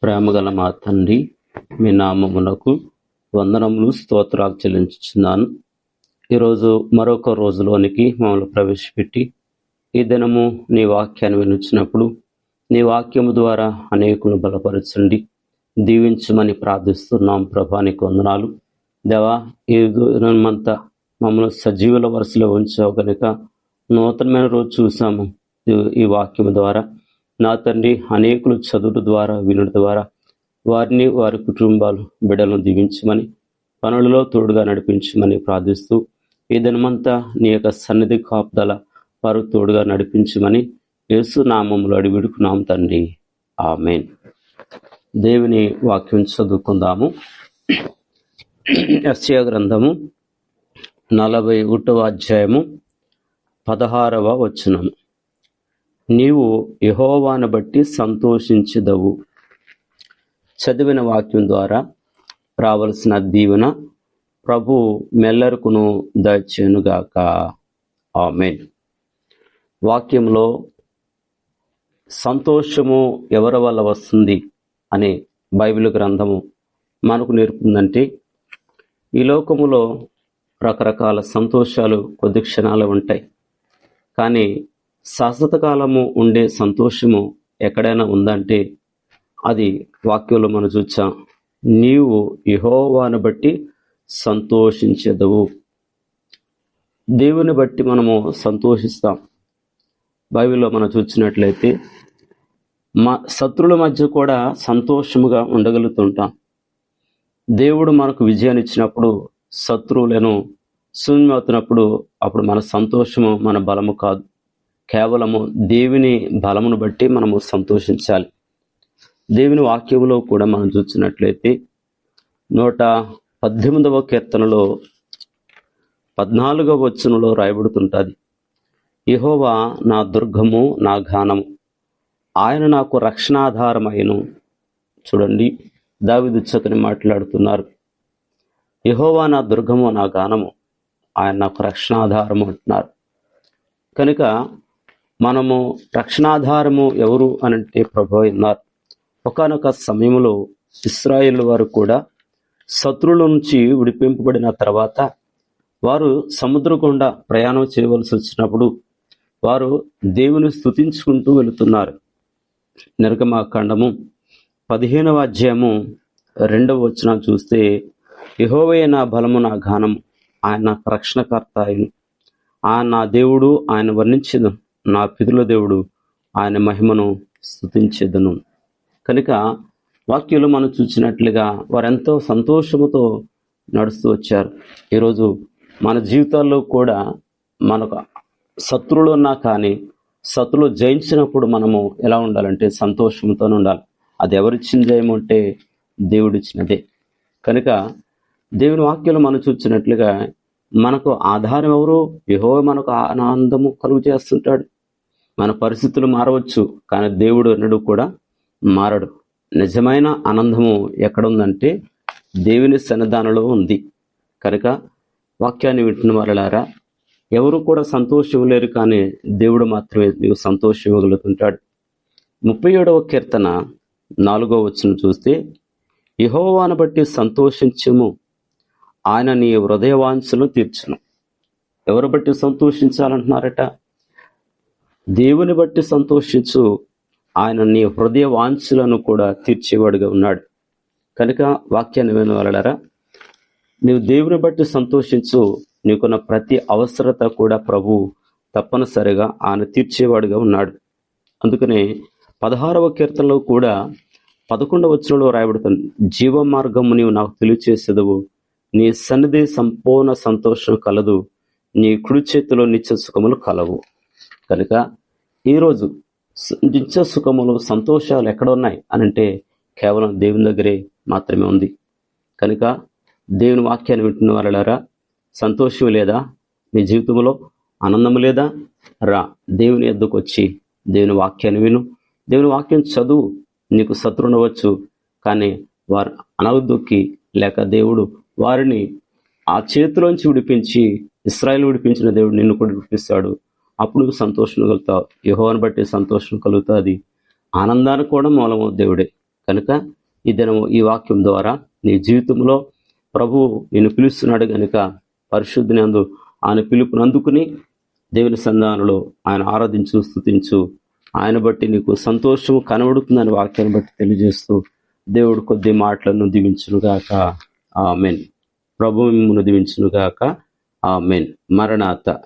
ప్రేమగల మా తండ్రి, మీ నామమునకు వందనములు స్తోత్రాలు చెల్లించుచున్నాను. ఈరోజు మరొక రోజులోనికి మమ్మల్ని ప్రవేశపెట్టి ఈ దినము నీ వాక్యాన్ని వినిచ్చినప్పుడు నీ వాక్యము ద్వారా అనేకులను బలపరచండి, దీవించమని ప్రార్థిస్తున్నాం. ప్రభా నీకు వందనాలు. దేవా, ఈ దినమంతా మమ్మల్ని సజీవుల వరుసలో ఉంచావు కనుక నూతనమైన రోజు చూసాము. ఈ వాక్యము ద్వారా నా తండ్రి, అనేకులు చదువు ద్వారా వినుడు ద్వారా వారిని, వారి కుటుంబాలు, బిడ్డలను దీవించమని, పనులలో తోడుగా నడిపించమని ప్రార్థిస్తూ ఈ దినమంతా నీ యొక్క సన్నిధి కాపుదల వారు తోడుగా నడిపించమని యేసు నామములో అడిగి వేడుకున్నాం తండ్రి, ఆమేన్. దేవుని వాక్యం చదువుకుందాము. యెషయా గ్రంథము 41వ అధ్యాయము 16వ వచనము. నీవు యెహోవాను బట్టి సంతోషించెదవు. చదివిన వాక్యం ద్వారా రావలసిన దీవెన ప్రభు మెల్లరకును దయచేయునుగాక, ఆమేన్. వాక్యంలో సంతోషము ఎవరి వల్ల వస్తుంది అనే బైబిల్ గ్రంథము మనకు నేర్పుతుందంటే, ఈ లోకములో రకరకాల సంతోషాలు కొద్ది క్షణాలు ఉంటాయి, కానీ శాశ్వత కాలము ఉండే సంతోషము ఎక్కడైనా ఉందంటే అది వాక్యంలో మనం చూచాం. నీవు యెహోవాను బట్టి సంతోషించెదవు. దేవుని బట్టి మనము సంతోషిస్తాం. బైబిల్లో మనం చూసినట్లయితే శత్రువుల మధ్య కూడా సంతోషముగా ఉండగలుగుతుంటాం. దేవుడు మనకు విజయాన్ని ఇచ్చినప్పుడు శత్రువులను శూన్యమవుతున్నప్పుడు అప్పుడు మన సంతోషము మన బలము కాదు, కేవలము దేవుని బలమును బట్టి మనము సంతోషించాలి. దేవుని వాక్యములో కూడా మనం చూసినట్లయితే 118వ కీర్తనలో 14వ వచనంలో రాయబడుతుంటుంది, యెహోవా నా దుర్గము, నా గానము, ఆయన నాకు రక్షణాధారమైను. చూడండి, దావీదు చక్కని మాట్లాడుతున్నారు. యెహోవా నా దుర్గము, నా గానము, ఆయన నాకు రక్షణాధారము అంటున్నారు. కనుక మనము రక్షణాధారము ఎవరు అనంటే ప్రభువే ఉన్నారు. ఒకానొక సమయంలో ఇశ్రాయేలు వారు కూడా శత్రువుల నుంచి విడిపింపబడిన తర్వాత వారు సముద్ర గుండా ప్రయాణం చేయవలసి వచ్చినప్పుడు వారు దేవుని స్తుతించుకుంటూ వెళుతున్నారు. నిర్గమకాండము 15వ అధ్యాయము 2వ వచనం చూస్తే, యెహోవాయే నా బలము, నా గానము, ఆయన నాకు రక్షణకర్త అయిను. ఆయన నా దేవుడు, ఆయన వర్ణించెదను. నా పితరుల దేవుడు, ఆయన మహిమను స్తుతించెదను. కనుక వాక్యంలో మనం చూసినట్లుగా వారెంతో సంతోషముతో నడుస్తూ వచ్చారు. ఈరోజు మన జీవితాల్లో కూడా మనకు శత్రువులు ఉన్నా కానీ శత్రువులు జయించినప్పుడు మనము ఎలా ఉండాలంటే సంతోషంతో ఉండాలి. అది ఎవరిచ్చిన జయం అంటే దేవుడిచ్చినదే. కనుక దేవుని వాక్యంలో మనం చూసినట్లుగా మనకు ఆధారం ఎవరు? యెహోవా మనకు ఆనందము కలుగు చేస్తుంటాడు. మన పరిస్థితులు మారవచ్చు, కానీ దేవుడు ఎన్నడూ కూడా మారడు. నిజమైన ఆనందము ఎక్కడుందంటే దేవుని సన్నిధానంలో ఉంది. కనుక వాక్యాన్ని వింటున్న వారలారా, ఎవరు కూడా సంతోషం లేరు, కానీ దేవుడు మాత్రమే నీకు సంతోషం ఇవ్వగలుగుతుంటాడు. 37వ కీర్తన 4వ వచనం చూస్తే, యెహోవాను బట్టి సంతోషించుము, ఆయన నీ హృదయ వాంఛలను తీర్చును. ఎవరు బట్టి సంతోషించాలంటున్నారట? దేవుని బట్టి సంతోషించు, ఆయన నీ హృదయ వాంఛలను కూడా తీర్చేవాడుగా ఉన్నాడు. కనుక వాక్యాన్ని విన్న వాళ్ళారా, నీవు దేవుని బట్టి సంతోషించు, నీకున్న ప్రతి అవసరత కూడా ప్రభు తప్పనిసరిగా ఆయన తీర్చేవాడుగా ఉన్నాడు. అందుకనే 16వ కీర్తనలో కూడా 11వ వచనంలో రాయబడుతుంది, జీవ మార్గము నీవు నాకు తెలియచేసేదవు, నీ సన్నిధి సంపూర్ణ సంతోషం కలదు, నీ కుడి చేతిలో నిత్య సుఖములు కలవు. కనుక ఈరోజు నిత్య సుఖములు, సంతోషాలు ఎక్కడ ఉన్నాయి అనంటే కేవలం దేవుని దగ్గరే మాత్రమే ఉంది. కనుక దేవుని వాక్యాన్ని వింటున్న వాళ్ళారా, సంతోషం లేదా నీ జీవితంలో? ఆనందం లేదా? రా, దేవుని యొద్దకు వచ్చి దేవుని వాక్యాన్ని విను, దేవుని వాక్యం చదువు. నీకు శత్రువు ఉండవచ్చు, కానీ వారు అనవద్దుకి లేక దేవుడు వారిని ఆ చేతిలోంచి విడిపించి, ఇశ్రాయేలు విడిపించిన దేవుడు నిన్ను కూడా విడిపిస్తాడు. అప్పుడు సంతోషం కలుగుతావు. యెహోవాను బట్టి సంతోషం కలుగుతుంది. ఆనందానికి కూడా మూలము దేవుడే. కనుక ఈ దినము ఈ వాక్యం ద్వారా నీ జీవితంలో ప్రభువు నిన్ను పిలుస్తున్నాడు కనుక పరిశుద్ధినందు ఆయన పిలుపుని అందుకుని దేవుని సంధానంలో ఆయన ఆరాధించు, స్తుతించు. ఆయన బట్టి నీకు సంతోషము కనబడుతుందని వాక్యాన్ని బట్టి తెలియజేస్తూ దేవుడు కొద్ది మాటలను దీవించునుగాక. ఆమేన్. ప్రభువు మిమ్మును దీవించునుగాక. ఆమేన్. మరణాత.